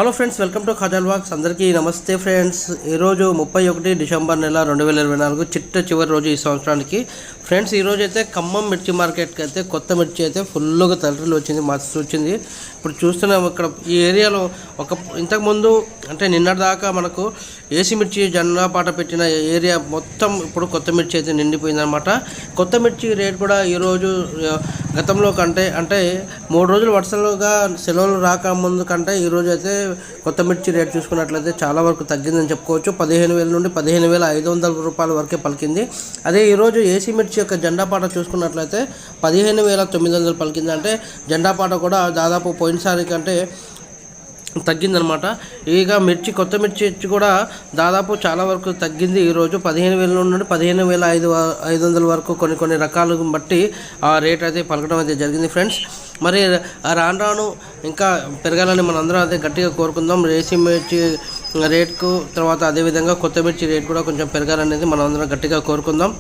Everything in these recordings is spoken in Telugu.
హలో ఫ్రెండ్స్, వెల్కమ్ టు ఖజాన్ వాక్స్. అందరికీ నమస్తే ఫ్రెండ్స్. ఈరోజు 31 డిసెంబర్ నెల 2024 చిట్ట చివరి రోజు ఈ సంవత్సరానికి. ఫ్రెండ్స్, ఈరోజు అయితే ఖమ్మం మిర్చి మార్కెట్కి అయితే కొత్త మిర్చి అయితే ఫుల్గా తలటలు వచ్చింది, మస్తు వచ్చింది. ఇప్పుడు చూస్తున్నాం ఇక్కడ ఈ ఏరియాలో ఇంతకుముందు అంటే నిన్నటిదాకా మనకు ఏసీ మిర్చి జెండాపాట పెట్టిన ఏరియా మొత్తం ఇప్పుడు కొత్త మిర్చి అయితే నిండిపోయిందనమాట. కొత్త మిర్చి రేట్ కూడా ఈరోజు గతంలో కంటే అంటే 3 రోజులు వరుసలుగా సెలవులు రాకముందు కంటే ఈరోజు అయితే కొత్త మిర్చి రేట్ చూసుకున్నట్లయితే చాలా వరకు తగ్గిందని చెప్పుకోవచ్చు. 15,000 నుండి 15,500 రూపాయల వరకే పలికింది. అదే ఈరోజు ఏసీ మిర్చి యొక్క జెండాపాట చూసుకున్నట్లయితే 15,900 పలికింది. అంటే జెండాపాట కూడా దాదాపు పోయినసారి కంటే తగ్గిందనమాట. ఇక కొత్త మిర్చి కూడా దాదాపు చాలా వరకు తగ్గింది. ఈరోజు 15,000 నుండి 15,500 వరకు కొన్ని రకాలను బట్టి ఆ రేట్ అయితే పలకడం అయితే జరిగింది ఫ్రెండ్స్. మరి రాను ఇంకా పెరగాలని మనందరం అయితే గట్టిగా కోరుకుందాం. ఏసీ మిర్చి రేట్కు తర్వాత అదేవిధంగా కొత్త మిర్చి రేట్ కూడా కొంచెం పెరగాలనేది మనం అందరం గట్టిగా కోరుకుందాం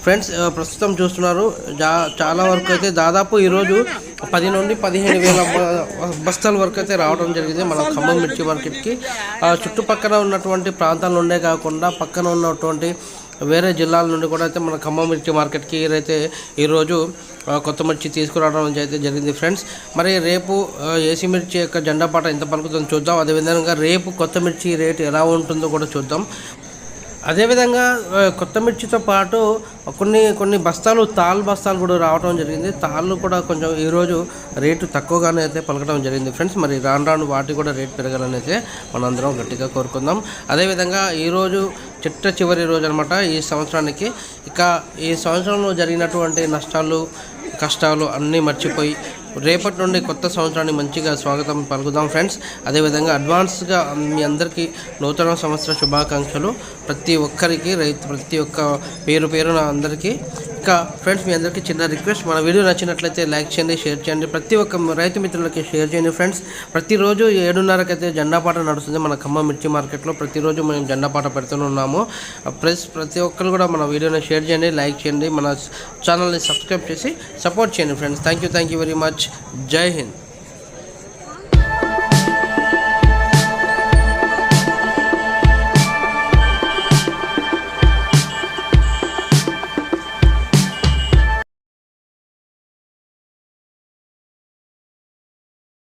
ఫ్రెండ్స్. ప్రస్తుతం చూస్తున్నారు చాలా వరకు అయితే దాదాపు ఈరోజు 10 నుండి 15,000 బస్తాల వరకు అయితే రావడం జరిగింది మన ఖమ్మం మిర్చి మార్కెట్కి. చుట్టుపక్కల ఉన్నటువంటి ప్రాంతాల నుండే కాకుండా పక్కన ఉన్నటువంటి వేరే జిల్లాల నుండి కూడా అయితే మన ఖమ్మం మిర్చి మార్కెట్కి అయితే ఈరోజు కొత్త మిర్చి తీసుకురావడం అయితే జరిగింది ఫ్రెండ్స్. మరి రేపు ఏసీ మిర్చి యొక్క జెండాపాట ఎంత పలుకుతుందో చూద్దాం. అదేవిధంగా రేపు కొత్త మిర్చి రేటు ఎలా ఉంటుందో కూడా చూద్దాం. అదేవిధంగా కొత్త మిర్చితో పాటు కొన్ని బస్తాలు తాళ్ళు బస్తాలు కూడా రావడం జరిగింది. తాళ్ళు కూడా కొంచెం ఈరోజు రేటు తక్కువగానే అయితే పలకడం జరిగింది ఫ్రెండ్స్. మరి రాను వాటి కూడా రేటు పెరగాలని అయితే మనందరం గట్టిగా కోరుకుందాం. అదేవిధంగా ఈరోజు చిట్ట చివరి రోజు అనమాట ఈ సంవత్సరానికి. ఇక ఈ సంవత్సరంలో జరిగినటువంటి నష్టాలు కష్టాలు అన్నీ మర్చిపోయి రేపటి నుండి కొత్త సంవత్సరాన్ని మంచిగా స్వాగతం పలుకుదాం ఫ్రెండ్స్. అదేవిధంగా అడ్వాన్స్గా మీ అందరికీ నూతన సంవత్సర శుభాకాంక్షలు. ప్రతి ఒక్కరికి ప్రతి ఒక్క పేరున అందరికీ. ఇంకా ఫ్రెండ్స్, మీ అందరికీ చిన్న రిక్వెస్ట్, మన వీడియో నచ్చినట్లయితే లైక్ చేయండి, షేర్ చేయండి. ప్రతి ఒక్క రైతు మిత్రులకి షేర్ చేయండి ఫ్రెండ్స్. ప్రతిరోజు 7:30కి అయితే జెండాపాట నడుస్తుంది మన ఖమ్మం మిర్చి మార్కెట్లో. ప్రతిరోజు మేము జెండాపాట పెడుతూనే ఉన్నాము. ప్రతి ఒక్కరు కూడా మన వీడియోని షేర్ చేయండి, లైక్ చేయండి, మన ఛానల్ని సబ్స్క్రైబ్ చేసి సపోర్ట్ చేయండి friends. Thank you very much. జై హింద్.